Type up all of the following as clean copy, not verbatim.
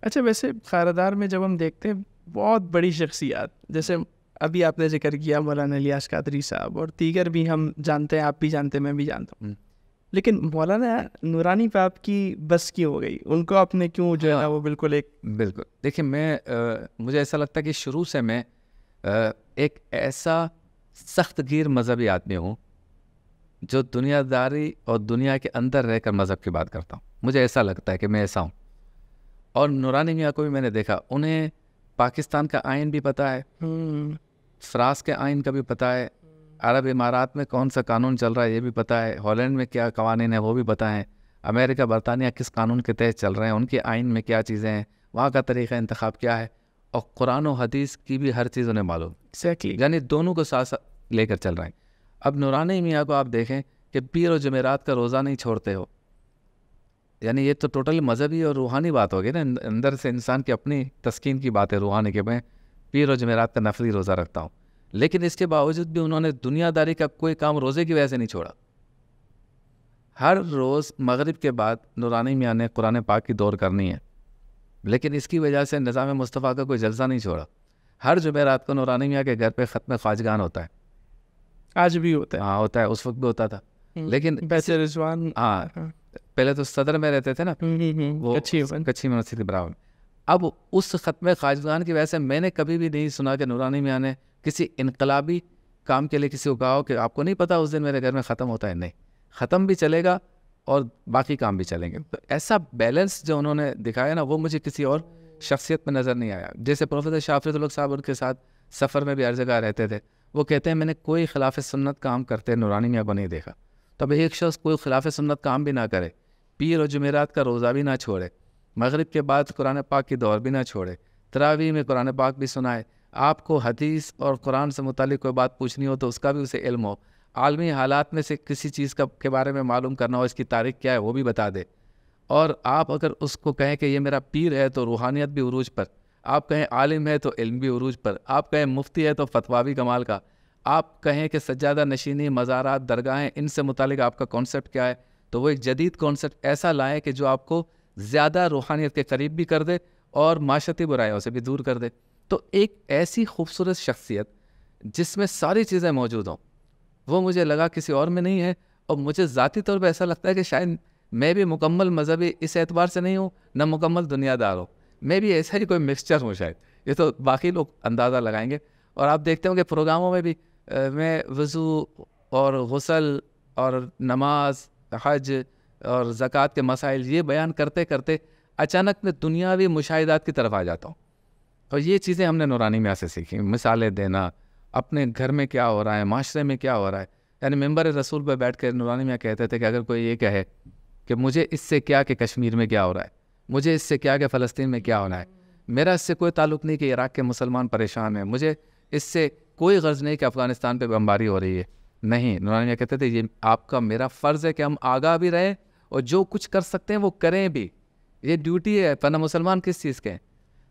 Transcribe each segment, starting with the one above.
اچھا ویسے خیرادار میں جب ہم دیکھتے ہیں بہت بڑی شخصیات، جیسے ابھی آپ نے ذکر کیا مولانا الیاس قادری صاحب اور دیگر بھی ہم جانتے ہیں، آپ بھی جانتے ہیں، میں بھی جانتا ہوں، لیکن مولانا نورانی پہ آپ کی بس کی ہو گئی، ان کو آپ نے کیوں جو ہے نا وہ بالکل بالکل دیکھیں، مجھے ایسا لگتا ہے کہ شروع سے میں ایک ایسا سخت گیر مذہبی آدمی ہوں جو دنیا داری اور دنیا کے اندر رہ کر مذہب کی بات کرتا ہوں. مجھے ایسا لگتا ہے کہ میں ایسا ہوں. اور نورانی میاں کو بھی میں نے دیکھا، انہیں پاکستان کا آئین بھی پتہ ہے، فرانس کے آئین کا بھی پتہ ہے، عرب امارات میں کون سا قانون چل رہا ہے یہ بھی پتہ ہے، ہالینڈ میں کیا قوانین ہیں وہ بھی پتہ ہیں، امریکہ برطانیہ کس قانون کے تحت چل رہے ہیں، ان کے آئین میں کیا چیزیں ہیں، وہاں کا طریقہ انتخاب کیا ہے، اور قرآن و حدیث کی بھی ہر چیز انہیں معلوم. یعنی دونوں کو ساتھ ساتھ لے کر چل رہے ہیں. اب نورانی میاں کو آپ دیکھیں کہ پیر و جمعرات کا روزہ نہیں چھوڑتے ہو، یعنی یہ تو ٹوٹل مذہبی اور روحانی بات ہوگی نا، اندر سے انسان کی اپنی تسکین کی بات ہے روحانی کے. میں پیر و جمعرات کا نفلی روزہ رکھتا ہوں، لیکن اس کے باوجود بھی انہوں نے دنیا داری کا کوئی کام روزے کی وجہ سے نہیں چھوڑا. ہر روز مغرب کے بعد نورانی میاں نے قرآن پاک کی دور کرنی ہے، لیکن اس کی وجہ سے نظام مصطفیٰ کا کوئی جلسہ نہیں چھوڑا. ہر جمعرات کو نورانی میاں کے گھر پہ ختم خواجگان ہوتا ہے، آج بھی ہوتا ہے. ہاں ہوتا ہے، اس وقت بھی ہوتا تھا. لیکن بیت رضوان، ہاں پہلے تو صدر میں رہتے تھے نا، وہ کچھی میں مسجد براؤن. اب اس ختم خواجگان کی وجہ سے میں نے کبھی بھی نہیں سنا کہ نورانی میاں نے کسی انقلابی کام کے لیے کسی کو کہا ہو کہ آپ کو نہیں پتا اس دن میرے گھر میں ختم ہوتا ہے. نہیں، ختم بھی چلے گا اور باقی کام بھی چلیں گے. تو ایسا بیلنس جو انہوں نے دکھایا نا، وہ مجھے کسی اور شخصیت میں نظر نہیں آیا. جیسے پروفیسر شافعی اللہ صاحب ان کے ساتھ سفر میں بھی ہر جگہ رہتے تھے، وہ کہتے ہیں میں نے کوئی خلاف سنت کام کرتے نورانی میاں کو نہیں دیکھا. تب ایک شخص کوئی خلاف سنت کام بھی نہ کرے، پیر و جمعرات کا روزہ بھی نہ چھوڑے، مغرب کے بعد قرآن پاک کی دور بھی نہ چھوڑے، تراویح میں قرآن پاک بھی سنائے، آپ کو حدیث اور قرآن سے متعلق کوئی بات پوچھنی ہو تو اس کا بھی اسے علم ہو، عالمی حالات میں سے کسی چیز کے بارے میں معلوم کرنا ہو، اس کی تاریخ کیا ہے وہ بھی بتا دے. اور آپ اگر اس کو کہیں کہ یہ میرا پیر ہے تو روحانیت بھی عروج پر، آپ کہیں عالم ہے تو علم بھی عروج پر، آپ کہیں مفتی ہے تو فتویٰ بھی کمال کا، آپ کہیں کہ سجادہ نشینی، مزارات، درگاہیں، ان سے متعلق آپ کا کانسیپٹ کیا ہے، تو وہ ایک جدید کانسیپٹ ایسا لائیں کہ جو آپ کو زیادہ روحانیت کے قریب بھی کر دے اور معاشرتی برائیوں سے بھی دور کر دے. تو ایک ایسی خوبصورت شخصیت جس میں ساری چیزیں موجود ہوں، وہ مجھے لگا کسی اور میں نہیں ہے. اور مجھے ذاتی طور پہ ایسا لگتا ہے کہ شاید میں بھی مکمل مذہبی اس اعتبار سے نہیں ہوں، نہ مکمل دنیا دار ہوں، میں بھی ایسا ہی کوئی مکسچر ہوں شاید. یہ تو باقی لوگ اندازہ لگائیں گے. اور آپ دیکھتے ہوں کہ پروگراموں میں بھی میں وضو اور غسل اور نماز، حج اور زکوٰۃ کے مسائل یہ بیان کرتے کرتے اچانک میں دنیاوی مشاہدات کی طرف آ جاتا ہوں. اور یہ چیزیں ہم نے نورانی میاں سے سیکھی، مثالیں دینا، اپنے گھر میں کیا ہو رہا ہے، معاشرے میں کیا ہو رہا ہے. یعنی ممبر رسول پہ بیٹھ کر نورانی میاں کہتے تھے کہ اگر کوئی یہ کہے کہ مجھے اس سے کیا کہ کشمیر میں کیا ہو رہا ہے، مجھے اس سے کیا کہ فلسطین میں کیا ہونا ہے، میرا اس سے کوئی تعلق نہیں کہ عراق کے مسلمان پریشان ہیں، مجھے اس سے کوئی غرض نہیں کہ افغانستان پہ بمباری ہو رہی ہے. نہیں، نورانی میاں کہتے تھے یہ آپ کا میرا فرض ہے کہ ہم آگاہ بھی رہیں اور جو کچھ کر سکتے ہیں وہ کریں بھی، یہ ڈیوٹی ہے، ورنہ مسلمان کس چیز کے ہیں.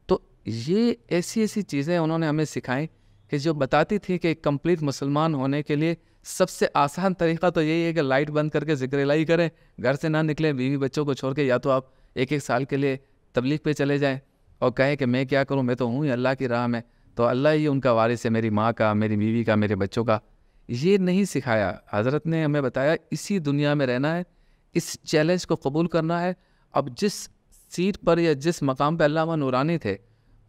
تو یہ ایسی چیزیں انہوں نے ہمیں سکھائیں کہ جو بتاتی تھی کہ ایک کمپلیٹ مسلمان ہونے کے لیے سب سے آسان طریقہ تو یہی ہے کہ لائٹ بند کر کے ذکر الہی کریں، گھر سے نہ نکلیں، بیوی بچوں کو چھوڑ کے، یا تو آپ ایک سال کے لیے تبلیغ پہ چلے جائیں اور کہیں کہ میں کیا کروں، میں تو ہوں ہی اللہ کی راہ میں، تو اللہ ہی ان کا وارث ہے، میری ماں کا، میری بیوی کا، میرے بچوں کا. یہ نہیں سکھایا. حضرت نے ہمیں بتایا اسی دنیا میں رہنا ہے، اس چیلنج کو قبول کرنا ہے. اب جس سیٹ پر یا جس مقام پہ علامہ نورانی تھے،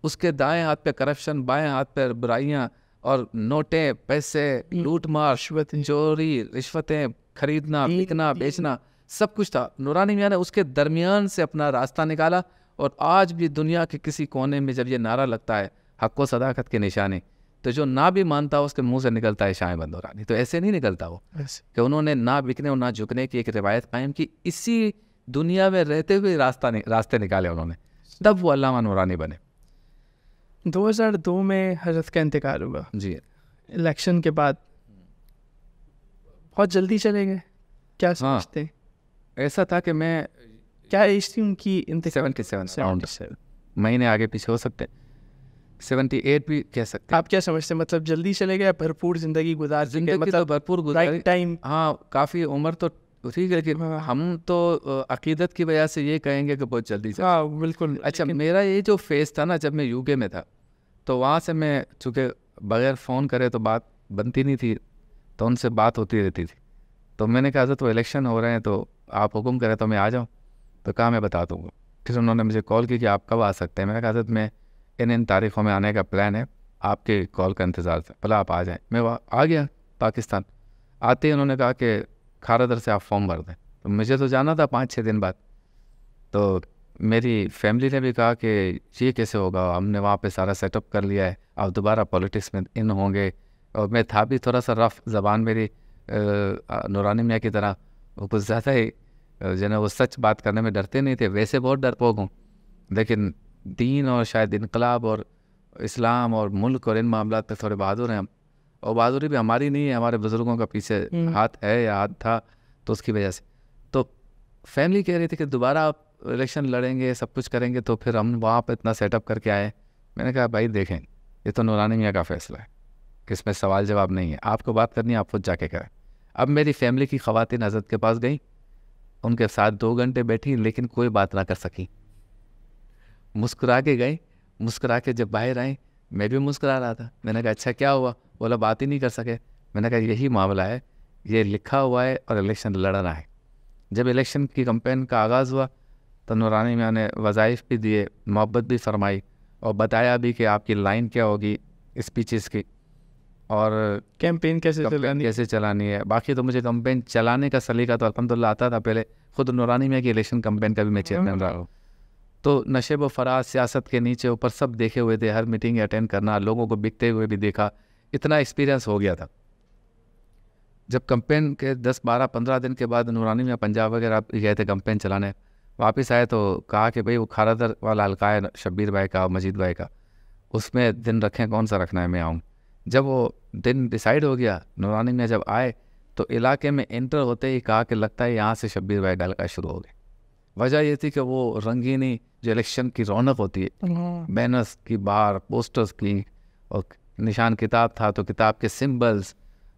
اس کے دائیں ہاتھ پہ کرپشن، بائیں ہاتھ پہ برائیاں اور نوٹیں، پیسے، لوٹ مار، چوری، رشوتیں، خریدنا، بکنا، بیچنا، سب کچھ تھا. نورانی میاں نے اس کے درمیان سے اپنا راستہ نکالا. اور آج بھی دنیا کے کسی کونے میں جب یہ نعرہ لگتا ہے حق و صداقت کی نشانی، تو جو نہ بھی مانتا اس کے منہ سے نکلتا ہے شائیں بند نورانی. تو ایسے نہیں نکلتا وہ کہ انہوں نے نہ بکنے اور نہ جھکنے کی ایک روایت قائم کی، اسی دنیا میں رہتے ہوئے راستے نکالے انہوں نے، تب وہ علامہ نورانی بنے. 2002 میں حضرت کا انتقال ہوا. جی، الیکشن کے بعد بہت جلدی چلے گئے، کیا سمجھتے ہیں؟ ایسا تھا کہ میں کیا ایج تھی ان کی انتقال؟ 77 مہینے آگے پیچھے ہو سکتے، 78 بھی کہہ سکتے. آپ کیا سمجھتے ہیں، مطلب جلدی چلے گئے، بھرپور زندگی گزار، زندگی مطلب بھرپور گزاری ٹائم؟ ہاں، کافی عمر تو ٹھیک ہے، لیکن ہم تو عقیدت کی وجہ سے یہ کہیں گے کہ بہت جلدی سے. ہاں بالکل. اچھا میرا یہ جو فیس تھا نا، جب میں یو کے میں تھا تو وہاں سے میں چونکہ بغیر فون کرے تو بات بنتی نہیں تھی، تو ان سے بات ہوتی رہتی تھی. تو میں نے کہا حضرت وہ الیکشن ہو رہے ہیں تو آپ حکم کریں تو میں آ جاؤں. تو کہا میں بتا دوں گا. پھر انہوں نے مجھے کال کی کہ آپ کب آ سکتے ہیں. میں نے کہا حضرت میں ان تاریخوں میں آنے کا پلان ہے، آپ کے کال کا انتظار تھا، بھلا آپ آ جائیں. میں آ گیا پاکستان. آتے ہی انہوں نے کہا کہ کھارادر سے آپ فارم بھر دیں. تو مجھے تو جانا تھا 5-6 دن بعد. تو میری فیملی نے بھی کہا کہ یہ کیسے ہوگا، ہم نے وہاں پہ سارا سیٹ اپ کر لیا ہے، آپ دوبارہ پولیٹکس میں ان ہوں گے. اور میں تھا بھی تھوڑا سا رف زبان میری نورانی میاں کی طرح، وہ کچھ زیادہ ہی جو ہے وہ سچ بات کرنے میں ڈرتے نہیں تھے. ویسے بہت ڈرپوک ہوں، لیکن دین اور شاید انقلاب اور اسلام اور ملک اور ان معاملات پہ تھوڑے بہادر ہیں ہم. اور بہادری بھی ہماری نہیں ہے، ہمارے بزرگوں کا پیچھے ہاتھ ہے یا ہاتھ تھا، تو اس کی وجہ سے. تو فیملی کہہ رہی تھی کہ دوبارہ آپ الیکشن لڑیں گے، سب کچھ کریں گے، تو پھر ہم وہاں پہ اتنا سیٹ اپ کر کے آئے. میں نے کہا بھائی دیکھیں یہ تو نورانی میاں کا فیصلہ ہے کہ اس میں سوال جواب نہیں ہے، آپ کو بات کرنی ہے آپ خود جا کے کریں. اب میری فیملی کی خواتین حضرت کے پاس گئیں، ان کے ساتھ 2 گھنٹے بیٹھی، لیکن کوئی بات نہ کر سکی. مسکرا کے گئیں، مسکرا کے جب باہر آئیں میں بھی مسکرا رہا تھا. میں نے کہا اچھا کیا ہوا؟ بولا بات ہی نہیں کر سکے. میں نے کہا یہی معاملہ ہے، یہ لکھا ہوا ہے اور الیکشن لڑنا ہے. جب الیکشن کی کمپین کا آغاز ہوا تو نورانی میاں نے وظائف بھی دیے، محبت بھی فرمائی اور بتایا بھی کہ آپ کی لائن کیا ہوگی اسپیچز کی اور کیمپین کیسے چلانی ہے. باقی تو مجھے کمپین چلانے کا سلیقہ تو الحمدللہ آتا تھا، پہلے خود نورانی میاں کی الیکشن کمپین کا بھی میں چیئرمین رہا ہوں. تو نشیب و فراز سیاست کے نیچے اوپر سب دیکھے ہوئے تھے، ہر میٹنگ اٹینڈ کرنا، لوگوں کو بکتے ہوئے بھی دیکھا، اتنا ایکسپیرینس ہو گیا تھا. جب کمپین کے 10-12-15 دن کے بعد نورانی میاں پنجاب وغیرہ گئے تھے کمپین چلانے، واپس آئے تو کہا کہ بھئی وہ کھارادر والا حلقہ ہے شبیر بھائی کا، مجید بھائی کا، اس میں دن رکھیں، کون سا رکھنا ہے میں آؤں. جب وہ دن ڈیسائیڈ ہو گیا، نورانی میاں جب آئے تو علاقے میں انٹر ہوتے ہی کہا کہ لگتا ہے یہاں سے شبیر بھائی کا حلقہ شروع ہو گیا. وجہ یہ تھی کہ وہ رنگینی جو الیکشن کی رونق ہوتی ہے، بینرز کی باہر، پوسٹرز کی، اور نشان کتاب تھا تو کتاب کے سمبلز،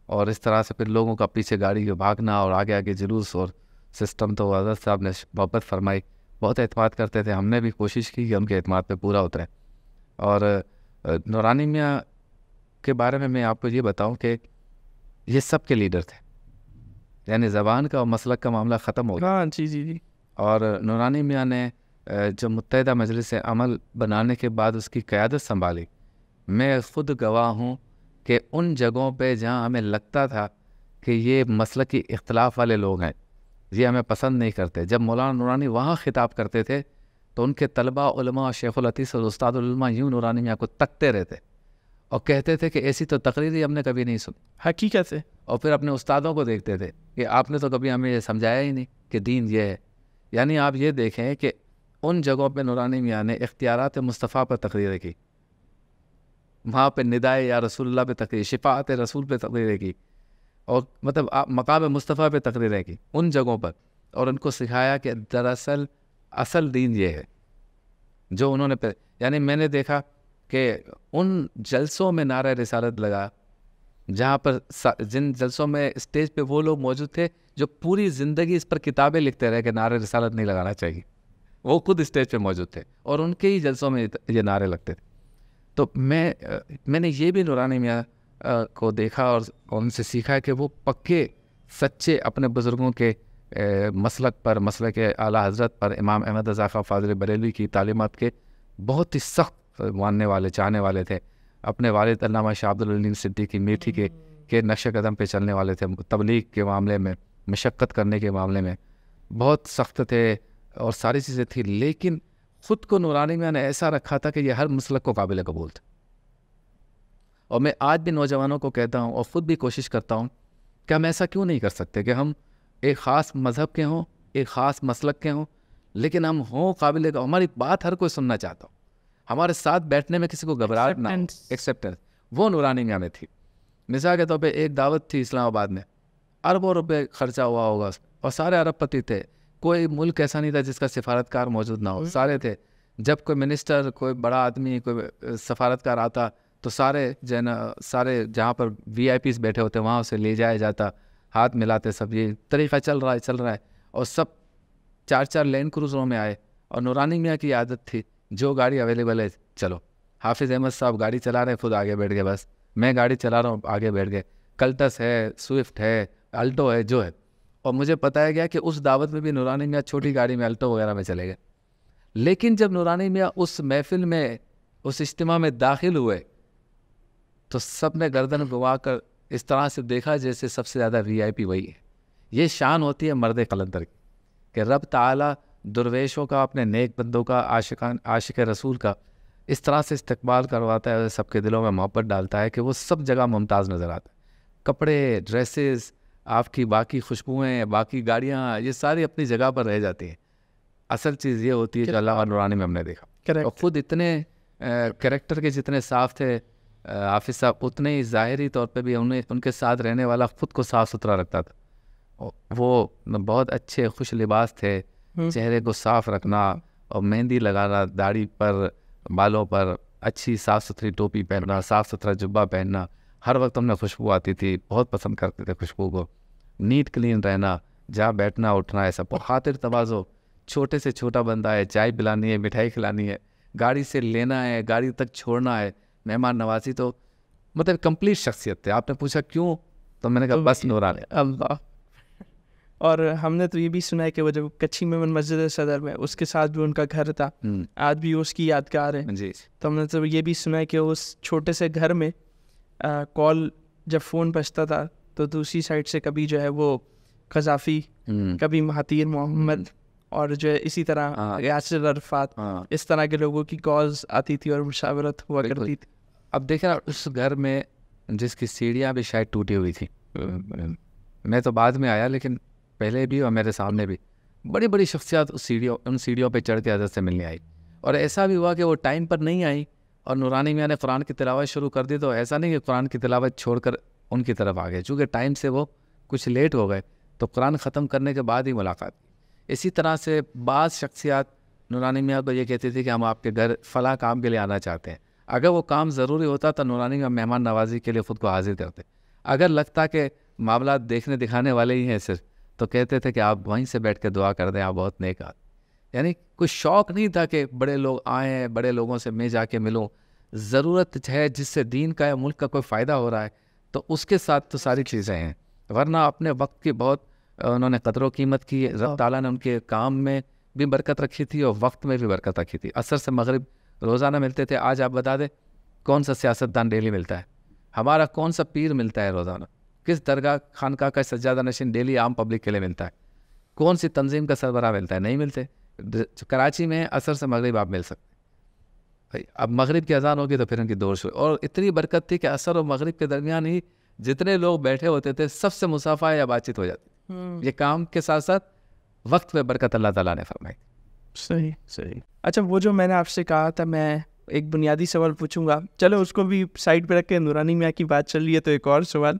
اور اس طرح سے پھر لوگوں کا پیچھے گاڑی کے بھاگنا اور آگے آگے جلوس اور سسٹم. تو حضرت صاحب نے محبت فرمائی، بہت اعتماد کرتے تھے، ہم نے بھی کوشش کی کہ ان کے اعتماد پہ پورا اترے. اور نورانی میاں کے بارے میں آپ کو یہ بتاؤں کہ یہ سب کے لیڈر تھے، یعنی زبان کا اور مسلک کا معاملہ ختم ہو گیا. جی. اور نورانی میاں نے جو متحدہ مجلس عمل بنانے کے بعد اس کی قیادت سنبھالی، میں خود گواہ ہوں کہ ان جگہوں پہ جہاں ہمیں لگتا تھا کہ یہ مسلکی اختلاف والے لوگ ہیں، یہ ہمیں پسند نہیں کرتے، جب مولانا نورانی وہاں خطاب کرتے تھے تو ان کے طلباء، علماء، شیخ الحدیث اور استاد العلماء یوں نورانی میاں کو تکتے رہتے اور کہتے تھے کہ ایسی تو تقریری ہم نے کبھی نہیں سنی حقیقت سے. اور پھر اپنے استادوں کو دیکھتے تھے کہ آپ نے تو کبھی ہمیں یہ سمجھایا ہی نہیں کہ دین یہ ہے. یعنی آپ یہ دیکھیں کہ ان جگہوں پہ نورانی میاں نے اختیارات مصطفیٰ پر تقریریں کی، وہاں پہ ندائے یا رسول اللہ پہ تقریر، شفاعت رسول پہ تقریریں کی، اور مطلب مقام مصطفیٰ پہ تقریریں کی ان جگہوں پر، اور ان کو سکھایا کہ دراصل اصل دین یہ ہے جو انہوں نے یعنی میں نے دیکھا کہ ان جلسوں میں نعرہ رسالت لگا جہاں پر جن جلسوں میں اسٹیج پہ وہ لوگ موجود تھے جو پوری زندگی اس پر کتابیں لکھتے رہے کہ نعرہ رسالت نہیں لگانا چاہیے، وہ خود اسٹیج پہ موجود تھے اور ان کے ہی جلسوں میں یہ نعرے لگتے تھے. تو میں نے یہ بھی نورانی میاں کو دیکھا اور ان سے سیکھا کہ وہ پکے سچے اپنے بزرگوں کے مسلک پر، مسلک اعلیٰ حضرت پر، امام احمد رضا خان فاضل بریلوی کی تعلیمات کے بہت ہی سخت ماننے والے، چاہنے والے تھے. اپنے والد علامہ شاہ عبد العلیم صدیقی میٹھی کے نقش قدم پہ چلنے والے تھے. تبلیغ کے معاملے میں، مشقت کرنے کے معاملے میں بہت سخت تھے اور ساری چیزیں تھیں، لیکن خود کو نورانی میاں نے ایسا رکھا تھا کہ یہ ہر مسلک کو قابل قبول تھا. اور میں آج بھی نوجوانوں کو کہتا ہوں اور خود بھی کوشش کرتا ہوں کہ ہم ایسا کیوں نہیں کر سکتے کہ ہم ایک خاص مذہب کے ہوں، ایک خاص مسلک کے ہوں، لیکن ہم ہوں قابل، ہماری بات ہر کوئی سننا چاہتا ہوں، ہمارے ساتھ بیٹھنے میں کسی کو گھبراہٹ نہ ہو، ایکسیپٹنس. وہ نورانی میاں میں تھی. مثال کے طور پہ ایک دعوت تھی اسلام آباد میں، اربوں روپے خرچہ ہوا ہوگا اور سارے ارب پتی تھے، کوئی ملک ایسا نہیں تھا جس کا سفارتکار موجود نہ ہو، سارے تھے. جب کوئی منسٹر، کوئی بڑا آدمی، کوئی سفارتکار آتا تو سارے سارے جہاں پر وی آئی پیز بیٹھے ہوتے وہاں اسے لے جایا جاتا، ہاتھ ملاتے سب، یہ طریقہ چل رہا ہے اور سب 4 لینڈ کروزروں میں آئے. اور نورانی میاں کی عادت تھی جو گاڑی اویلیبل ہے چلو. حافظ احمد صاحب گاڑی چلا رہے ہیں، خود آگے بیٹھ گئے، بس میں گاڑی چلا رہا ہوں آگے بیٹھ گئے. کلٹس ہے، سوئفٹ ہے، الٹو ہے، جو ہے. اور مجھے بتایا گیا کہ اس دعوت میں بھی نورانی میاں چھوٹی گاڑی میں الٹو وغیرہ میں چلے گئے. لیکن جب نورانی میاں اس محفل میں، اس اجتماع میں داخل ہوئے تو سب نے گردن گوا کر اس طرح سے دیکھا جیسے سب سے زیادہ VIP وہی ہے. یہ شان ہوتی ہے مرد قلندر کی کہ رب تعالیٰ درویشوں کا، اپنے نیک بندوں کا، عاشق رسول کا اس طرح سے استقبال کرواتا ہے، سب کے دلوں میں محبت ڈالتا ہے کہ وہ سب جگہ ممتاز نظر آتا ہے. کپڑے، ڈریسز، آپ کی باقی خوشبوئیں، باقی گاڑیاں، یہ ساری اپنی جگہ پر رہ جاتی ہیں. اصل چیز یہ ہوتی ہے جو اللہ اور نورانی میں ہم نے دیکھا. اور خود اتنے کریکٹر کے جتنے صاف تھے حافظ صاحب، اتنے ہی ظاہری طور پہ بھی ان کے ساتھ رہنے والا خود کو صاف ستھرا رکھتا تھا. وہ بہت اچھے خوش لباس تھے، چہرے کو صاف رکھنا اور مہندی لگانا داڑھی پر، بالوں پر، اچھی صاف ستھری ٹوپی پہننا، صاف ستھرا جبہ پہننا. ہر وقت ہم نے خوشبو آتی تھی، بہت پسند کرتے تھے خوشبو کو. نیٹ کلین رہنا، جہاں بیٹھنا اٹھنا ایسا خاطر تواضع. چھوٹے سے چھوٹا بندہ ہے، چائے پلانی ہے، مٹھائی کھلانی ہے، گاڑی سے لینا ہے، گاڑی تک چھوڑنا ہے، مہمان نوازی. تو مطلب کمپلیٹ شخصیت تھے. آپ نے پوچھا کیوں، تو میں نے کہا بس نورانی. اللہ. اور ہم نے تو یہ بھی سنا ہے کہ وہ جب کچھی میں مسجد صدر میں اس کے ساتھ بھی ان کا گھر تھا، آج بھی اس کی یادگار ہے جی. تو ہم نے تو یہ بھی سنا ہے کہ اس چھوٹے سے گھر میں کال جب فون بجتا تھا تو دوسری سائڈ سے کبھی جو ہے وہ قذافی، کبھی مہاتیر محمد، اور جو ہے اسی طرح یاسر عرفات، اس طرح کے لوگوں کی کالز آتی تھی اور مشاورت ہوا کرتی تھی. اب دیکھیں اس گھر میں جس کی سیڑھیاں بھی شاید ٹوٹی ہوئی تھی، میں تو بعد میں آیا لیکن پہلے بھی اور میرے سامنے بھی بڑی بڑی شخصیات ان سیڑھیوں پہ چڑھ کے حضرت سے ملنے آئی. اور ایسا بھی ہوا کہ وہ ٹائم پر نہیں آئی اور نورانی میاں نے قرآن کی تلاوت شروع کر دی، تو ایسا نہیں کہ قرآن کی تلاوت چھوڑ کر ان کی طرف آ گئے، چونکہ ٹائم سے وہ کچھ لیٹ ہو گئے تو قرآن ختم کرنے کے بعد ہی ملاقات کی. اسی طرح سے بعض شخصیات نورانی میاں کو یہ کہتی تھی کہ ہم آپ کے گھر فلاں کام کے لیے آنا چاہتے ہیں. اگر وہ کام ضروری ہوتا تو نورانی میاں مہمان نوازی کے لیے خود کو حاضر کرتے. اگر لگتا کہ معاملات دیکھنے دکھانے والے ہی ہیں صرف، تو کہتے تھے کہ آپ وہیں سے بیٹھ کے دعا کر دیں، آپ بہت نیک آدمی. یعنی کوئی شوق نہیں تھا کہ بڑے لوگ آئیں، بڑے لوگوں سے میں جا کے ملوں. ضرورت ہے جس سے دین کا یا ملک کا کوئی فائدہ ہو رہا ہے تو اس کے ساتھ تو ساری چیزیں ہیں. ورنہ اپنے وقت کی بہت انہوں نے قدر و قیمت کی. رب تعالیٰ نے ان کے کام میں بھی برکت رکھی تھی اور وقت میں بھی برکت رکھی تھی. عصر سے مغرب روزانہ ملتے تھے. آج آپ بتا دیں کون سا سیاستدان ڈیلی ملتا ہے؟ ہمارا کون سا پیر ملتا ہے روزانہ؟ کس درگاہ خانقاہ کا سجادہ نشین ڈیلی عام پبلک کے لیے ملتا ہے؟ کون سی تنظیم کا سربراہ ملتا ہے؟ نہیں ملتے. کراچی میں عصر سے مغرب آپ مل سکتے. اب مغرب کی اذان ہوگی تو پھر ان کی دور شروع. اور اتنی برکت تھی کہ عصر اور مغرب کے درمیان ہی جتنے لوگ بیٹھے ہوتے تھے سب سے مصافحہ یا بات چیت ہو جاتی. یہ کام کے ساتھ ساتھ وقت میں برکت اللہ تعالیٰ نے فرمائی. صحیح. اچھا، وہ جو میں نے آپ سے کہا تھا میں ایک بنیادی سوال پوچھوں گا، چلو اس کو بھی سائڈ پہ رکھ کے نورانی میاں کی بات چل رہی ہے تو ایک اور سوال.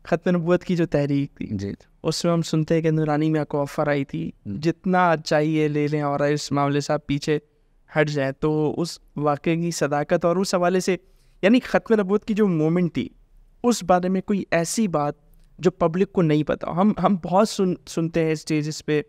ختم نبوت کی جو تحریک تھی جی، اس میں ہم سنتے ہیں کہ نورانی میاں کو آفر آئی تھی جتنا چاہیے لے لیں اور اس معاملے سے آپ پیچھے ہٹ جائیں. تو اس واقعے کی صداقت اور اس حوالے سے، یعنی ختم نبوت کی جو مومنٹ تھی اس بارے میں کوئی ایسی بات جو پبلک کو نہیں پتا. ہم بہت سنتے ہیں اسٹیجز پہ،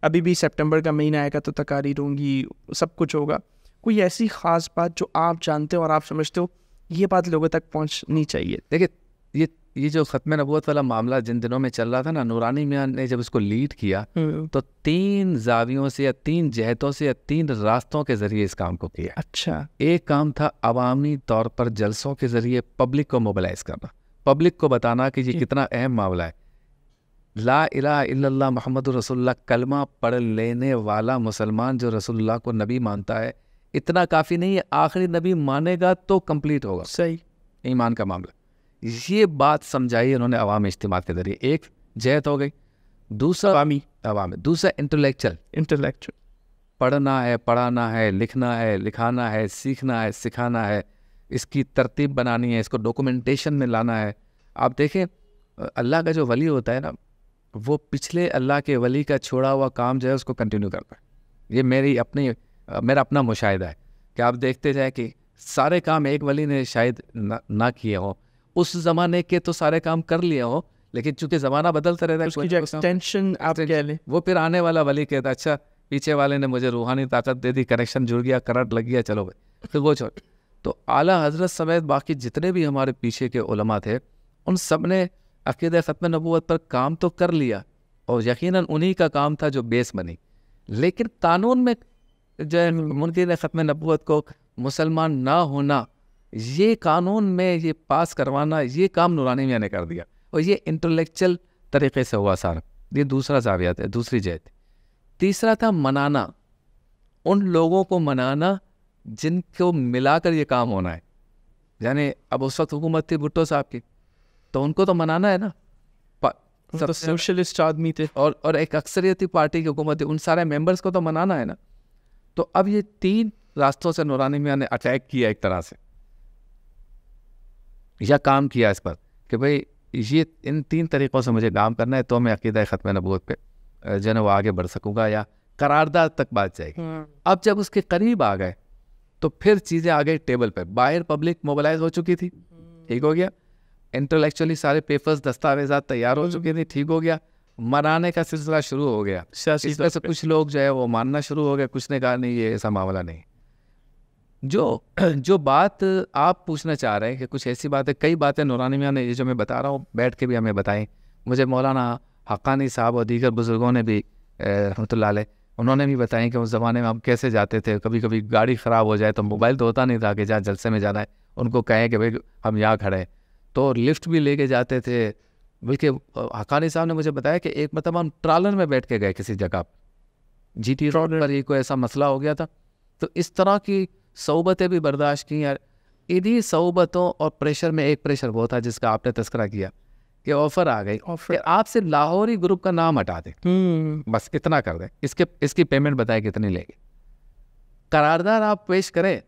ابھی بھی سپٹمبر کا مہینہ آئے گا تو تقاریر ہوں گی، سب کچھ ہوگا. کوئی ایسی خاص بات جو آپ جانتے ہو اور آپ سمجھتے ہو یہ بات لوگوں تک پہنچنی چاہیے؟ دیکھیے یہ جو ختم نبوت والا معاملہ جن دنوں میں چل رہا تھا نا، نورانی میاں نے جب اس کو لیڈ کیا تو 3 زاویوں سے یا 3 جہتوں سے یا 3 راستوں کے ذریعے اس کام کو کیا. اچھا. ایک کام تھا عوامی طور پر جلسوں کے ذریعے پبلک کو موبلائز کرنا، پبلک کو بتانا کہ یہ کتنا اہم معاملہ ہے. لا الہ الا اللہ محمد رسول اللہ کلمہ پڑھ لینے والا مسلمان جو رسول اللہ کو نبی مانتا ہے، اتنا کافی نہیں ہے، آخری نبی مانے گا تو کمپلیٹ ہوگا. صحیح. ایمان کا معاملہ. یہ بات سمجھائی انہوں نے عوامی اجتماع کے ذریعے. ایک جہت ہو گئی. دوسرا عوامی، دوسرا انٹلیکچل. پڑھنا ہے، پڑھانا ہے، لکھنا ہے، لکھانا ہے، سیکھنا ہے، سکھانا ہے، اس کی ترتیب بنانی ہے، اس کو ڈاکومنٹیشن میں لانا ہے. آپ دیکھیں اللہ کا جو ولی ہوتا ہے نا، وہ پچھلے اللہ کے ولی کا چھوڑا ہوا کام جو ہے اس کو کنٹینیو کرتا ہے. یہ میرا اپنا مشاہدہ ہے کہ آپ دیکھتے جائیں کہ سارے کام ایک ولی نے شاید نہ کیے ہوں، اس زمانے کے تو سارے کام کر لیے ہوں، لیکن چونکہ زمانہ بدلتا رہتا ہے اس کی جو ایکسٹینشن آپ کہہ لیں, وہ پھر آنے والا ولی کہتا اچھا پیچھے والے نے مجھے روحانی طاقت دے دی, کنیکشن جڑ گیا, کرنٹ لگ گیا, چلو بھائی پھر وہ چھوڑ. تو اعلیٰ حضرت سمیت باقی جتنے بھی ہمارے پیچھے کے علماء تھے ان سب نے عقیدہ ختم نبوت پر کام تو کر لیا, اور یقیناً انہی کا کام تھا جو بیس بنی, لیکن قانون میں جو ہے منکر ختم نبوت کو مسلمان نہ ہونا, یہ قانون میں یہ پاس کروانا, یہ کام نورانی میاں نے کر دیا, اور یہ انٹلیکچل طریقے سے ہوا سارا. یہ دوسرا زاویہ ہے, دوسری جہت. تیسرا تھا منانا, ان لوگوں کو منانا جن کو ملا کر یہ کام ہونا ہے. یعنی اب اس وقت حکومت تھی بھٹو صاحب کی, تو ان کو تو منانا ہے نا, سب سوشلسٹ آدمی تھے, اور ایک اکثریتی پارٹی کی حکومت تھی, ان سارے ممبرس کو تو منانا ہے نا. تو اب یہ 3 راستوں سے نورانی میاں نے اٹیک کیا ایک طرح سے, یا کام کیا اس پر کہ بھئی یہ ان 3 طریقوں سے مجھے کام کرنا ہے تو میں عقیدہ ختم نبوت پہ جو ہے وہ آگے بڑھ سکوں گا, یا قرارداد تک بات جائے گی. اب جب اس کے قریب آ گئے تو پھر چیزیں آ گئی ٹیبل پہ, باہر پبلک موبلائز ہو چکی تھی, ٹھیک ہو گیا, انٹلیکچولی سارے پیپرز دستاویزات تیار ہو چکے تھے, ٹھیک ہو گیا, منانے کا سلسلہ شروع ہو گیا. اس میں سے کچھ لوگ جو ہے وہ ماننا شروع ہو گئے, کچھ نے کہا نہیں یہ ایسا معاملہ نہیں. جو بات آپ پوچھنا چاہ رہے ہیں کہ کچھ ایسی باتیں, کئی باتیں نورانی میاں نے یہ جو میں بتا رہا ہوں بیٹھ کے بھی ہمیں بتائیں. مجھے مولانا حقانی صاحب اور دیگر بزرگوں نے بھی رحمۃ اللہ علیہ, انہوں نے بھی بتائیں کہ اس زمانے میں ہم کیسے جاتے تھے. کبھی کبھی گاڑی خراب ہو جائے تو موبائل تو ہوتا نہیں تھا کہ جہاں جلسے میں جانا ہے ان کو کہیں کہ بھائی ہم یہاں کھڑے ہیں, تو لفٹ بھی لے کے جاتے تھے. بلکہ حقانی صاحب نے مجھے بتایا کہ ایک مرتبہ ہم ٹرالر میں بیٹھ کے گئے کسی جگہ, جی ٹی روڈ پر یہ کوئی ایسا مسئلہ ہو گیا تھا. تو اس طرح کی صحبتیں بھی برداشت کی. انہی صحبتوں اور پریشر میں ایک پریشر وہ تھا جس کا آپ نے تذکرہ کیا کہ آفر آ گئی کہ آپ سے لاہوری گروپ کا نام ہٹا دیں, بس اتنا کر دیں, اس کی پیمنٹ بتائے کتنی لے گی, قرارداد آپ پیش کریں.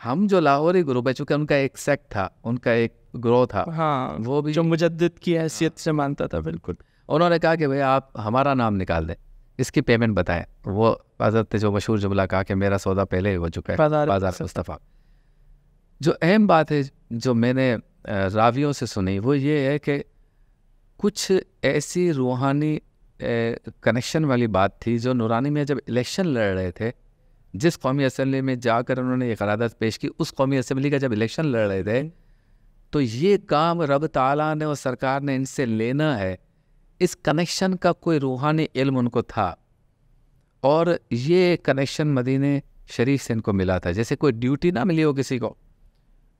ہم جو لاہوری گروپ ہے, چونکہ ان کا ایک سیکٹ تھا, ان کا ایک گروہ تھا, ہاں وہ بھی جو مجدد کی حیثیت سے مانتا تھا, بالکل انہوں نے کہا کہ بھائی آپ ہمارا نام نکال دیں, اس کی پیمنٹ بتائیں. وہ حضرت جو مشہور جملہ کہا کہ میرا سودا پہلے ہی ہو چکا ہے بازار مصطفیٰ. جو اہم بات ہے جو میں نے راویوں سے سنی وہ یہ ہے کہ کچھ ایسی روحانی کنیکشن والی بات تھی جو نورانی میں جب الیکشن لڑ رہے تھے, جس قومی اسمبلی میں جا کر انہوں نے یہ قرارداد پیش کی, اس قومی اسمبلی کا جب الیکشن لڑ رہے تھے تو یہ کام رب تعالیٰ نے اور سرکار نے ان سے لینا ہے. اس کنیکشن کا کوئی روحانی علم ان کو تھا, اور یہ کنیکشن مدینہ شریف سے ان کو ملا تھا. جیسے کوئی ڈیوٹی نہ ملی ہو کسی کو,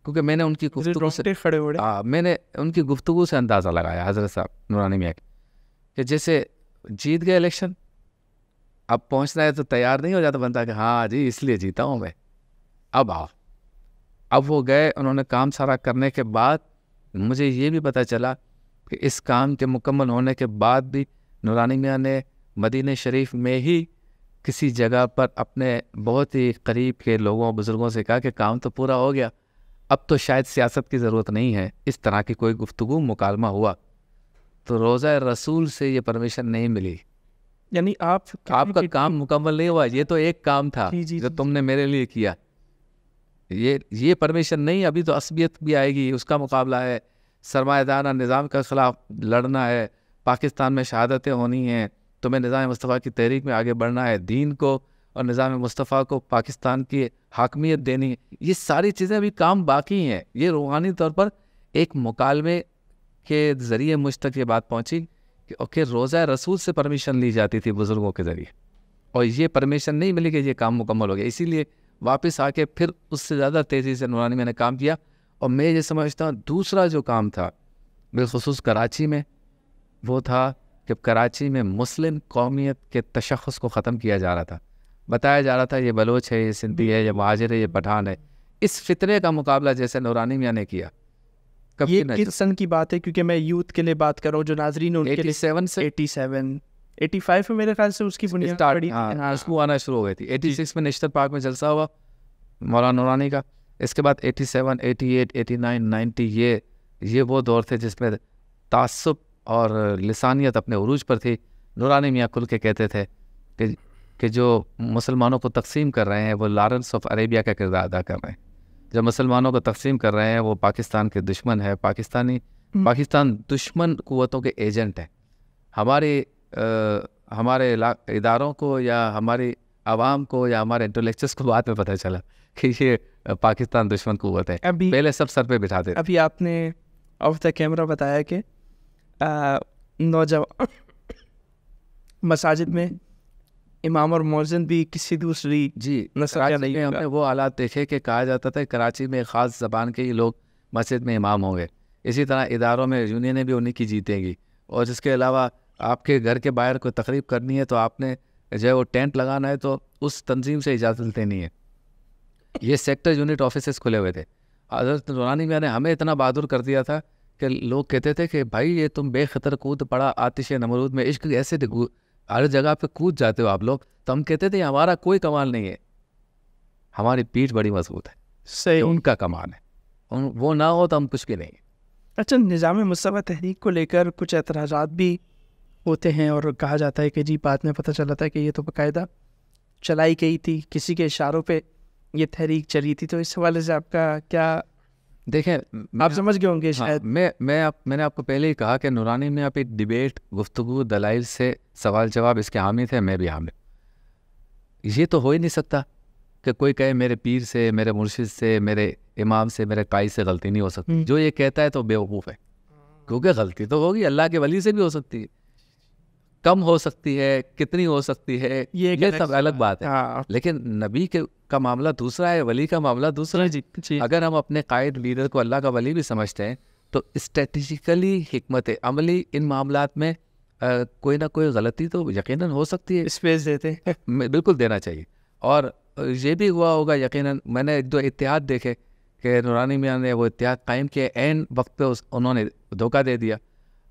کیونکہ میں نے ان کی گفتگو سے میں نے ان کی گفتگو سے اندازہ لگایا حضرت صاحب نورانی میاں کہ جیسے جیت گئے الیکشن, اب پہنچنا ہے تو تیار نہیں ہو جاتا بنتا کہ ہاں جی اس لیے جیتا ہوں میں, اب آؤ. اب وہ گئے, انہوں نے کام سارا کرنے کے بعد مجھے یہ بھی پتہ چلا کہ اس کام کے مکمل ہونے کے بعد بھی نورانی میاں نے مدینہ شریف میں ہی کسی جگہ پر اپنے بہت ہی قریب کے لوگوں بزرگوں سے کہا کہ کام تو پورا ہو گیا, اب تو شاید سیاست کی ضرورت نہیں ہے. اس طرح کی کوئی گفتگو مکالمہ ہوا تو روضہ رسول سے یہ پرمیشن نہیں ملی. یعنی آپ کا کام مکمل نہیں ہوا, یہ تو ایک کام تھا جو تم نے میرے لیے کیا, یہ پرمیشن نہیں. ابھی تو عصبیت بھی آئے گی, اس کا مقابلہ ہے, سرمایہ دارہ نظام کے خلاف لڑنا ہے, پاکستان میں شہادتیں ہونی ہیں, تمہیں نظام مصطفیٰ کی تحریک میں آگے بڑھنا ہے, دین کو اور نظام مصطفیٰ کو پاکستان کی حاکمیت دینی ہے. یہ ساری چیزیں ابھی کام باقی ہیں. یہ روحانی طور پر ایک مکالمے کے ذریعے مجھ تک یہ بات پہنچی کہ روضہ رسول سے پرمیشن لی جاتی تھی بزرگوں کے ذریعے, اور یہ پرمیشن نہیں ملی کہ یہ کام مکمل ہو گیا. اسی لیے واپس آ کے پھر اس سے زیادہ تیزی سے نورانی میں نے کام کیا. اور میں یہ سمجھتا ہوں دوسرا جو کام تھا بالخصوص کراچی میں, وہ تھا کہ کراچی میں مسلم قومیت کے تشخص کو ختم کیا جا رہا تھا. بتایا جا رہا تھا یہ بلوچ ہے, یہ سندھی ہے, یہ مہاجر ہے, یہ پٹھان ہے. اس فطرے کا مقابلہ جیسے نورانی میاں نے کیا. یہ کس سن کی بات ہے؟ کیونکہ میں یوتھ کے لیے بات کر رہا ہوں, جو ناظرین ان کے لیے 87 میں میرے خیال سے اس کی بنیاد پڑی, اس کو آنا شروع ہو گئی تھی. 86 میں نشتر پاک میں جلسہ ہوا مولانا نورانی کا. اس کے بعد 87, 88, 89, 90 یہ وہ دور تھے جس میں تعصب اور لسانیت اپنے عروج پر تھی. نورانی میاں کھل کے کہتے تھے کہ جو مسلمانوں کو تقسیم کر رہے ہیں وہ لارنس آف عربیہ کا کردار ادا کر رہے ہیں. جو مسلمانوں کو تقسیم کر رہے ہیں وہ پاکستان کے دشمن ہے, پاکستانی پاکستان دشمن قوتوں کے ایجنٹ ہیں. ہمارے اداروں کو یا ہماری عوام کو یا ہمارے انٹلیکچوئلس کو بعد میں پتہ چلا کہ یہ پاکستان دشمن قوت ہے. پہلے سب سر پہ بٹھا دیتے. ابھی آپ نے آف دا کیمرہ بتایا کہ نوجوان مساجد میں امام اور مؤذن بھی کسی دوسری نسل کا نہیں. ہم نے وہ حالات دیکھے کہ کہا جاتا تھا کراچی میں خاص زبان کے ہی لوگ مسجد میں امام ہوں گے. اسی طرح اداروں میں یونینیں بھی انہیں کی جیتیں گی. اور اس کے علاوہ آپ کے گھر کے باہر کوئی تقریب کرنی ہے تو آپ نے جو ہے وہ ٹینٹ لگانا ہے تو اس تنظیم سے اجازت لینی ہے. یہ سیکٹر یونٹ آفیسز کھلے ہوئے تھے. حضرت نورانی میاں نے ہمیں اتنا بہادر کر دیا تھا کہ لوگ کہتے تھے کہ بھائی یہ تم بے خطر کود پڑا آتش نمرود میں عشق ایسے ہر جگہ پہ کود جاتے ہو آپ لوگ. تو ہم کہتے تھے ہمارا کوئی کمال نہیں ہے, ہماری پیٹھ بڑی مضبوط ہے. صحیح, ان کا کمال ہے, وہ نہ ہو تو ہم کچھ بھی نہیں. اچھا, نظام مصطفیٰ تحریک کو لے کر کچھ اعتراضات بھی ہوتے ہیں اور کہا جاتا ہے کہ جی بعد میں پتہ چلا تھا کہ یہ تو باقاعدہ چلائی گئی تھی, کسی کے اشاروں پہ یہ تحریک چلی تھی. تو اس حوالے سے آپ کا کیا؟ دیکھیں آپ سمجھ گئے ہوں گے شاید. میں نے آپ کو پہلے ہی کہا کہ نورانی میں آپ ایک ڈیبیٹ, گفتگو, دلائل سے سوال جواب اس کے حامی تھے, میں بھی حامی. یہ تو ہو ہی نہیں سکتا کہ کوئی کہے میرے پیر سے, میرے مرشد سے, میرے امام سے, میرے قائد سے غلطی نہیں ہو سکتی. جو یہ کہتا ہے تو بیوقوف ہے, کیونکہ غلطی تو ہوگی, اللہ کے ولی سے بھی ہو سکتی ہے, کم ہو سکتی ہے, کتنی ہو سکتی ہے, یہ سب الگ بات ہے. لیکن نبی کا معاملہ دوسرا ہے, ولی کا معاملہ دوسرا ہے. اگر ہم اپنے قائد لیڈر کو اللہ کا ولی بھی سمجھتے ہیں تو اسٹریٹجیکلی حکمت عملی ان معاملات میں کوئی نہ کوئی غلطی تو یقیناً ہو سکتی ہے. اسپیس دیتے بالکل دینا چاہیے. اور یہ بھی ہوا ہوگا یقیناً. میں نے ایک دو اتحاد دیکھے کہ نورانی میاں نے وہ اتحاد قائم کیے, عین وقت پہ انہوں نے دھوکہ دے دیا.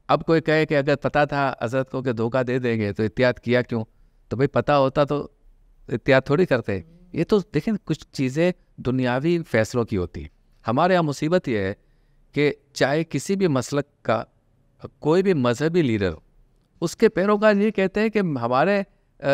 اب کوئی کہے کہ اگر پتہ تھا حضرت کو کہ دھوکہ دے دیں گے تو اتحاد کیا کیوں؟ تو بھائی پتہ ہوتا تو اتحاد تھوڑی کرتے. یہ تو دیکھیں کچھ چیزیں دنیاوی فیصلوں کی ہوتی ہیں. ہمارے یہاں مصیبت یہ ہے کہ چاہے کسی بھی مسلک کا کوئی بھی مذہبی لیڈر ہو, اس کے پیروکار یہ کہتے ہیں کہ ہمارے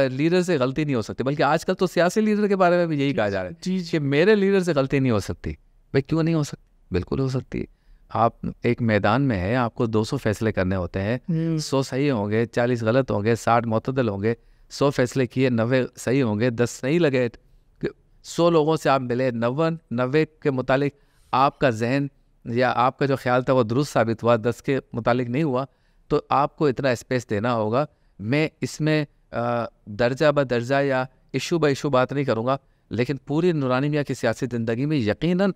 لیڈر سے غلطی نہیں ہو سکتی. بلکہ آج کل تو سیاسی لیڈر کے بارے میں بھی یہی کہا جا رہا ہے کہ میرے لیڈر سے غلطی نہیں ہو سکتی. بھائی کیوں نہیں ہو سکتی؟ بالکل ہو سکتی ہے. آپ ایک میدان میں ہیں, آپ کو 200 فیصلے کرنے ہوتے ہیں, 100 صحیح ہوں گے, 40 غلط ہوں گے, 60 معتدل ہوں گے. 100 فیصلے کیے, 90 صحیح ہوں گے, 10 نہیں لگے. 100 لوگوں سے آپ ملے, 90 کے متعلق آپ کا ذہن یا آپ کا جو خیال تھا وہ درست ثابت ہوا, 10 کے متعلق نہیں ہوا, تو آپ کو اتنا اسپیس دینا ہوگا. میں اس میں درجہ بدرجہ یا ایشو با ایشو بات نہیں کروں گا, لیکن پوری نورانی میاں کی سیاسی زندگی میں یقیناً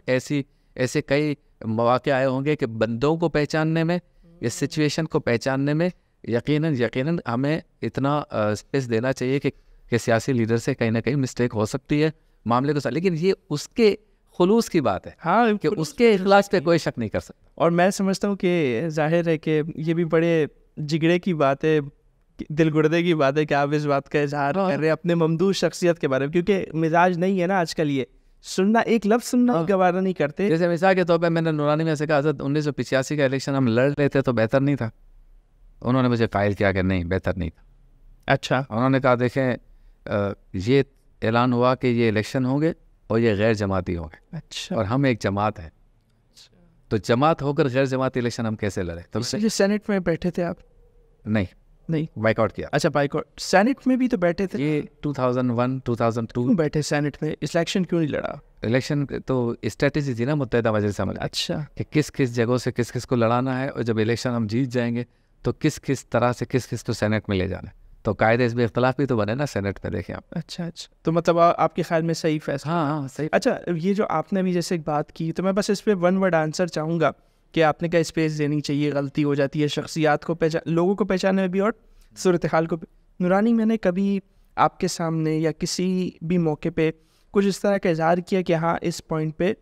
ایسے کئی مواقع آئے ہوں گے کہ بندوں کو پہچاننے میں یا سچویشن کو پہچاننے میں یقیناً ہمیں اتنا اسپیس دینا چاہیے کہ سیاسی لیڈر سے کہیں نہ کہیں مسٹیک ہو سکتی ہے معاملے کو. لیکن یہ اس کے خلوص کی بات ہے, ہاں, کہ اس کے اخلاص پہ کوئی شک نہیں کر سکتا. اور میں سمجھتا ہوں کہ ظاہر ہے کہ یہ بھی بڑے جگڑے کی بات ہے, دل گردے کی بات ہے کہ آپ اس بات کا اظہار کر رہے ہیں اپنے ممدوح شخصیت کے بارے میں, کیونکہ مزاج نہیں ہے نا آج کل یہ سننا, ایک لفظ سننا گوارا نہیں کرتے. جیسے مثال کے طور پہ میں نے نورانی میں سے کہا حضرت 1985 کا الیکشن ہم لڑ لیتے تو بہتر نہیں تھا. انہوں نے مجھے قائل کیا کہ نہیں بہتر نہیں تھا. اچھا, انہوں نے کہا دیکھیں یہ اعلان ہوا کہ یہ الیکشن ہوں گے اور یہ غیر جماعتی ہوں گے. اچھا, اور ہم ایک جماعت ہیں, تو جماعت ہو کر غیر جماعتی الیکشن ہم کیسے لڑیں؟ تو سینٹ میں بیٹھے تھے آپ؟ نہیں بائک آؤٹ کیا. اچھا, بائک آؤٹ. سینٹ میں بھی تو بیٹھے تھے. یہ 2001-2002 بیٹھے سینٹ میں, الیکشن کیوں نہیں لڑا؟ الیکشن تو اسٹریٹجی تھی نا متحدہ مجلس عمل. اچھا, کہ کس جگہوں سے کس کو لڑانا ہے, اور جب الیکشن ہم جیت جائیں گے تو کس طرح سے کس کو سینٹ میں لے جانا ہے. تو قاعدے اس میں اختلاف بھی تو بنے نا سینٹ میں, دیکھیں آپ. اچھا, تو مطلب آپ کے خیال میں صحیح فیصلہ؟ ہاں صحیح. اچھا, یہ جو آپ نے بھی جیسے ایک بات کی, تو میں بس اس پہ 1 ورڈ آنسر چاہوں گا کہ آپ نے کیا اسپیس دینی چاہیے, غلطی ہو جاتی ہے شخصیات کو لوگوں کو پہچاننے میں بھی اور صورتحال کو. نورانی میں نے کبھی آپ کے سامنے یا کسی بھی موقع پہ کچھ اس طرح کا اظہار کیا کہ ہاں اس پوائنٹ پہ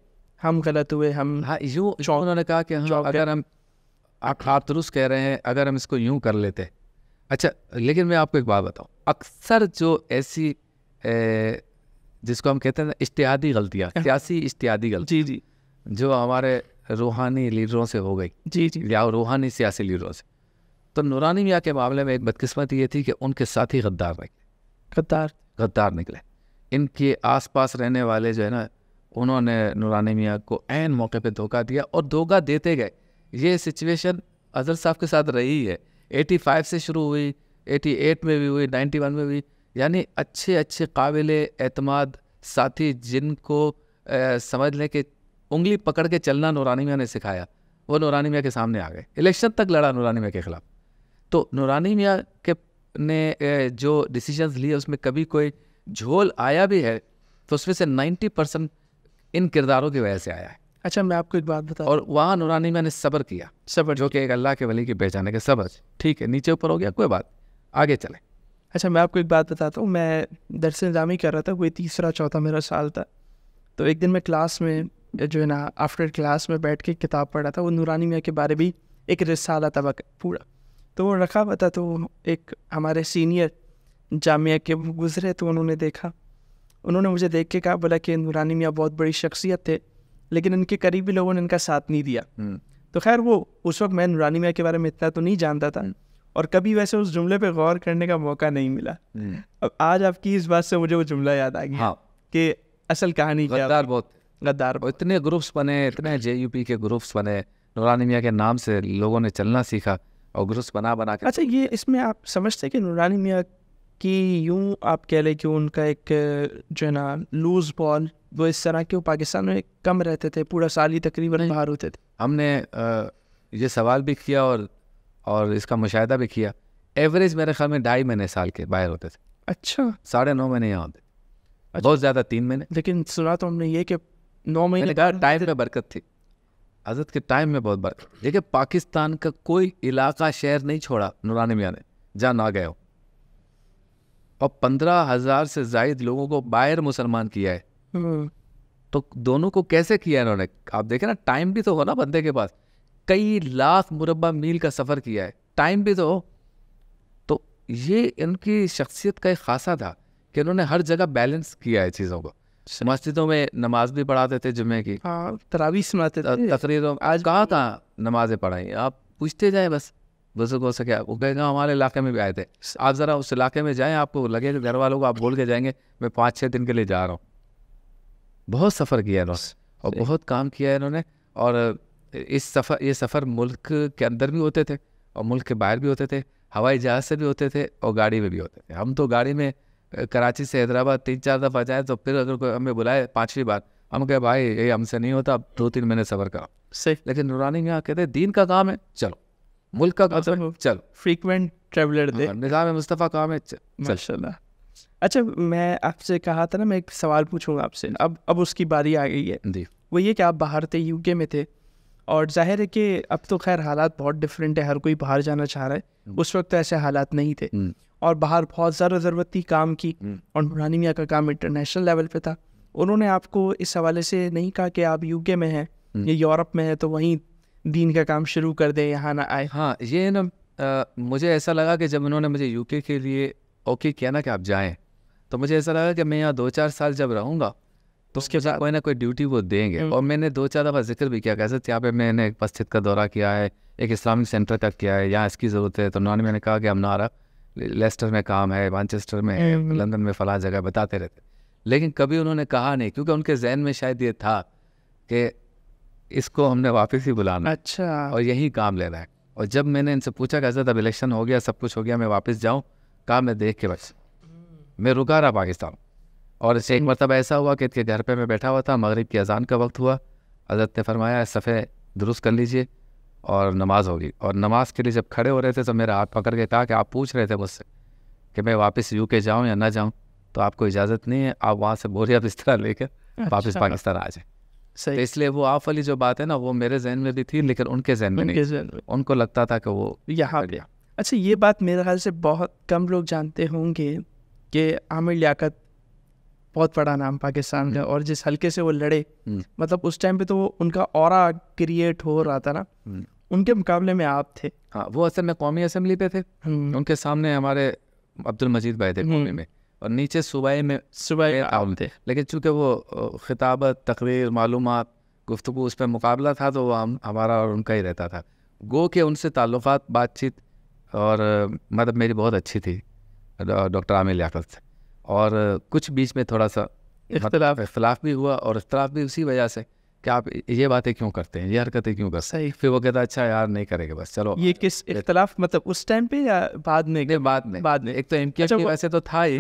ہم غلط ہوئے, ہم یوں انہوں نے کہا کہ اگر ہم آپ درست کہہ رہے ہیں, اگر ہم اس کو یوں کر لیتے. اچھا, لیکن میں آپ کو ایک بات بتاؤں, اکثر جو ایسی جس کو ہم کہتے ہیں اجتہادی غلطیاں, سیاسی اجتہادی غلطی, جی جو ہمارے روحانی لیڈروں سے ہو گئی, یا روحانی سیاسی لیڈروں سے, تو نورانی میاں کے معاملے میں ایک بدقسمتی یہ تھی کہ ان کے ساتھی غدار نکلے. ان کے آس پاس رہنے والے جو ہے نا, انہوں نے نورانی میاں کو عین موقع پہ دھوکہ دیا, اور دھوکہ دیتے گئے. یہ سچویشن اظہر صاحب کے ساتھ رہی ہے. 85 سے شروع ہوئی, 88 میں بھی ہوئی, 91 میں بھی. یعنی اچھے قابل اعتماد ساتھی جن کو سمجھ لیں کہ انگلی پکڑ کے چلنا نورانی میاں نے سکھایا, وہ نورانی میاں کے سامنے آ گئے. الیکشن تک لڑا نورانی میاں کے خلاف. تو نورانی میاں کے نے جو ڈیسیجنز لیے اس میں کبھی کوئی جھول آیا بھی ہے تو اس میں سے 90% ان کرداروں کی وجہ سے آیا ہے. اچھا میں آپ کو ایک بات بتاؤں, اور وہاں نورانی میاں نے صبر کیا, جو کہ ایک اللہ کے ولی کی پہچان ہے کہ صبر. ٹھیک ہے نیچے اوپر ہو گیا کوئی بات, آگے چلیں. اچھا میں آپ کو ایک بات بتاتا ہوں, میں درس نظامی کر رہا تھا, کوئی 3-4 میرا سال تھا. تو ایک دن میں کلاس میں جو ہے نا آفٹر کلاس میں بیٹھ کے کتاب پڑھ رہا تھا, وہ نورانی میاں کے بارے بھی ایک رسالہ تھا پورا, تو وہ رکھا ہوا تھا. تو ایک ہمارے سینئر جامعہ کے وہ گزرے, تو انہوں نے دیکھا, انہوں نے مجھے دیکھ کے کہا بولا کہ نورانی میاں بہت بڑی شخصیت تھے لیکن ان کے قریبی لوگوں نے ان کا ساتھ نہیں دیا. تو خیر وہ اس وقت میں نورانی میاں کے بارے میں اتنا تو نہیں جانتا تھا اور کبھی ویسے اس جملے پہ غور کرنے کا موقع نہیں ملا. اب آج آپ کی اس بات سے مجھے وہ جملہ یاد آ گیا کہ اصل کہانی کیا. غدار اتنے گروپس بنے, اتنے JUP کے گروپس بنے, نورانی میاں کے نام سے لوگوں نے چلنا سیکھا اور گروپس بنا کے. اچھا یہ اس میں آپ سمجھتے کہ نورانی میاں کی یوں آپ کہہ لیں کہ ان کا ایک جو ہے نا لوز بال, وہ اس طرح کے پاکستان میں کم رہتے تھے, پورا سال ہی تقریباً باہر ہوتے تھے. ہم نے یہ سوال بھی کیا اور اس کا مشاہدہ بھی کیا. ایوریج میرے خیال میں 2.5 مہینے سال کے باہر ہوتے تھے. اچھا 9.5 مہینے یہاں ہوتے, بہت زیادہ 3 مہینے. لیکن سنا تو ہم نے یہ کہ 9 مہینے ٹائم میں برکت تھی, حضرت کے ٹائم میں بہت برکت. دیکھیں پاکستان کا کوئی علاقہ شہر نہیں چھوڑا نورانی میاں نے جہاں نہ گئے ہو, اور 15,000 سے زائد لوگوں کو باہر مسلمان کیا ہے. تو دونوں کو کیسے کیا انہوں نے, آپ دیکھیں نا ٹائم بھی تو ہو نا بندے کے پاس, کئی لاکھ مربع میل کا سفر کیا ہے, ٹائم بھی تو ہو. تو یہ ان کی شخصیت کا ایک خاصہ تھا کہ انہوں نے ہر جگہ بیلنس کیا ہے چیزوں کو. مسجدوں میں نماز بھی پڑھاتے تھے جمعے کی, تراویح سناتے تھے, تقریروں آج کہاں نمازیں پڑھائیں. آپ پوچھتے جائیں بس بزرگ ہو سکے, وہ کہے گا ہمارے علاقے میں بھی آئے تھے. آپ ذرا اس علاقے میں جائیں, آپ کو لگے کہ گھر والوں کو آپ بول کے جائیں گے میں 5-6 دن کے لیے جا رہا ہوں. بہت سفر کیا انہوں نے اور بہت کام کیا ہے انہوں نے. اور یہ سفر ملک کے اندر بھی ہوتے تھے اور ملک کے باہر بھی ہوتے تھے, ہوائی جہاز سے بھی ہوتے تھے اور گاڑی میں بھی ہوتے تھے. ہم تو گاڑی میں کراچی سے حیدرآباد 3-4 دفعہ جائیں تو پھر اگر کوئی ہمیں بلائے 5ویں بار, ہم کہے بھائی یہ ہم سے نہیں ہوتا, اب 2-3 مہینے سفر کرو. صحیح. لیکن نورانی میاں کہتے ہیں دین کا کام ہے چلو, ملک کا کام ہے چلو, فریکوینٹ ٹریولر دے, نظام مصطفیٰ کام ہے ماشاء اللہ. اچھا میں آپ سے کہا تھا نا میں ایک سوال پوچھوں گا آپ سے, اب اس کی باری آ گئی ہے. جی. وہ یہ کہ آپ باہر تھے, UK میں تھے, اور ظاہر ہے کہ اب تو خیر حالات بہت ڈفرینٹ ہے, ہر کوئی باہر جانا چاہ رہا ہے. اس وقت تو ایسے حالات نہیں تھے اور باہر بہت زیادہ ضرورت تھی کام کی, اور نورانی میاں کا کام انٹرنیشنل لیول پہ تھا. انہوں نے آپ کو اس حوالے سے نہیں کہا کہ آپ UK میں ہیں یا یورپ میں ہیں تو وہیں دین کا کام شروع کر دیں, یہاں نہ آئے؟ ہاں یہ نا مجھے ایسا لگا کہ جب انہوں نے مجھے UK کے لیے اوکے کیا نا کہ آپ جائیں, تو مجھے ایسا لگا کہ میں یہاں 2-4 سال جب رہوں گا تو اس کے ساتھ کوئی نہ کوئی ڈیوٹی وہ دیں گے. اور میں نے 2-4 دفعہ ذکر بھی کیا کیسے یہاں پہ میں نے ایک مسجد کا دورہ کیا ہے, ایک اسلامک سینٹر کا کیا ہے, یہاں اس کی ضرورت ہے. تو انہوں نے میں نے کہا کہ ہم نہ رہا, لیسٹر میں کام ہے, مانچسٹر میں ہے, لندن میں فلاں جگہ بتاتے رہتے. لیکن کبھی انہوں نے کہا نہیں, کیونکہ ان کے ذہن میں شاید یہ تھا کہ اس کو ہم نے واپس ہی بلانا, اچھا, اور یہی کام لینا ہے. اور جب میں نے ان سے پوچھا کہ حضرت اب الیکشن ہو گیا, سب کچھ ہو گیا, میں واپس جاؤں, کہا میں دیکھ کے بس میں رکا رہا پاکستان. اور اس سے ایک مرتبہ ایسا ہوا کہ گھر پہ میں بیٹھا ہوا تھا, مغرب کی اذان کا وقت ہوا, حضرت نے فرمایا صفحے درست کر لیجئے اور نماز ہوگی. اور نماز کے لیے جب کھڑے ہو رہے تھے تو میرا ہاتھ پکڑ کے کہا کہ آپ پوچھ رہے تھے مجھ سے کہ میں واپس UK جاؤں یا نہ جاؤں, تو آپ کو اجازت نہیں ہے, آپ وہاں سے بوریا بستر لے کر واپس پاکستان آ جائیں. تو اس لیے وہ آپ والی جو بات ہے نا وہ میرے ذہن میں بھی تھی لیکن ان کے ذہن میں نہیں, ان کو لگتا تھا کہ وہ یہاں گیا. اچھا یہ بات میرے خیال سے بہت کم لوگ جانتے ہوں گے کہ عامر لیاقت بہت بڑا نام پاکستان کا, اور جس حلقے سے وہ لڑے, مطلب اس ٹائم پہ تو ان کا اورا کریٹ ہو رہا تھا نا, ان کے مقابلے میں آپ تھے. ہاں وہ اصل میں قومی اسمبلی پہ تھے, ان کے سامنے ہمارے عبد المجید بھائی تھے قومی میں, اور نیچے صوبائی میں عام تھے. لیکن چونکہ وہ خطابت, تقریر, معلومات, گفتگو, اس پہ مقابلہ تھا تو وہ ہمارا اور ان کا ہی رہتا تھا. گو کہ ان سے تعلقات, بات چیت اور مطلب میری بہت اچھی تھی ڈاکٹر عامر لیاقت سے, اور کچھ بیچ میں تھوڑا سا اختلاف بھی ہوا, اور اختلاف بھی اسی وجہ سے کہ آپ یہ باتیں کیوں کرتے ہیں, یہ حرکتیں کیوں کرتے ہیں. پھر وہ کہتا ہے اچھا یار نہیں کرے گا بس چلو. یہ کس اختلاف مطلب اس ٹائم پہ یا بعد میں؟ بعد میں. ایک تو ایم کیو کی ویسے تو تھا ہی,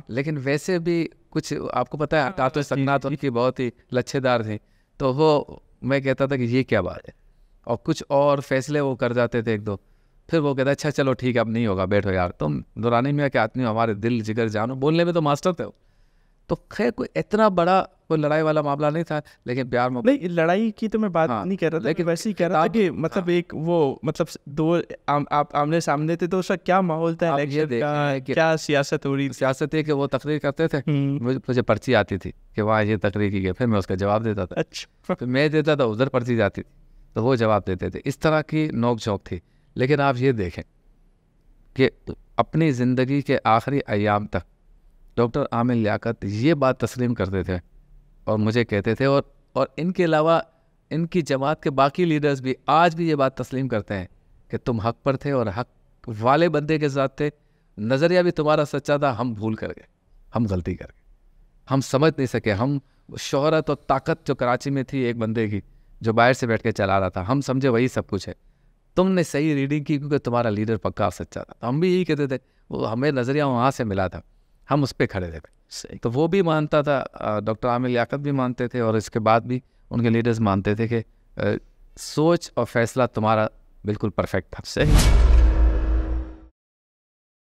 لیکن ویسے بھی کچھ آپ کو پتہ ہے حرکات و سکنات ان کی بہت ہی لچھے دار تھیں. تو وہ میں کہتا تھا کہ یہ کیا بات ہے, اور کچھ اور فیصلے وہ کر جاتے تھے ایک دو. پھر وہ کہتا اچھا چلو ٹھیک ہے اب نہیں ہوگا, بیٹھو یار. تم نورانی میاں کے آدمی ہمارے دل جگر جانو, بولنے میں تو ماسٹر تھے. تو خیر کوئی اتنا بڑا کوئی لڑائی والا معاملہ نہیں تھا, لیکن پیار میں نہیں, لڑائی کی تو میں بات نہیں کر رہا تھا, لیکن ویسے ہی کہہ رہا تھا کہ مطلب ایک وہ مطلب دو آپ آمنے سامنے تھے تو اس کا کیا ماحول تھا, کیا سیاست ہو رہی تھی. سیاست یہ کہ وہ تقریر کرتے تھے, مجھے پرچی آتی تھی کہ وہاں یہ تقریر کی گئی, پھر میں اس کا جواب دیتا تھا. اچھا, پھر میں دیتا تھا, ادھر پرچی جاتی تھی تو وہ جواب دیتے تھے. اس طرح کی نوک جھونک تھی. لیکن آپ یہ دیکھیں کہ اپنی زندگی کے آخری ایام تک ڈاکٹر عامر لیاقت یہ بات تسلیم کرتے تھے اور مجھے کہتے تھے, اور ان کے علاوہ ان کی جماعت کے باقی لیڈرز بھی آج بھی یہ بات تسلیم کرتے ہیں کہ تم حق پر تھے اور حق والے بندے کے ساتھ تھے. نظریہ بھی تمہارا سچا تھا, ہم بھول کر گئے, ہم غلطی کر گئے, ہم سمجھ نہیں سکے. ہم شہرت اور طاقت جو کراچی میں تھی ایک بندے کی جو باہر سے بیٹھ کے چلا رہا تھا, ہم سمجھے وہی سب کچھ ہے. تم نے صحیح ریڈنگ کی کیونکہ تمہارا لیڈر پکا سچا تھا. ہم بھی یہی کہتے تھے, وہ ہمیں نظریہ وہاں سے ملا تھا, ہم اس پہ کھڑے تھے. تو وہ بھی مانتا تھا, ڈاکٹر عامر لیاقت بھی مانتے تھے, اور اس کے بعد بھی ان کے لیڈرز مانتے تھے کہ سوچ اور فیصلہ تمہارا بالکل پرفیکٹ تھا. صحیح.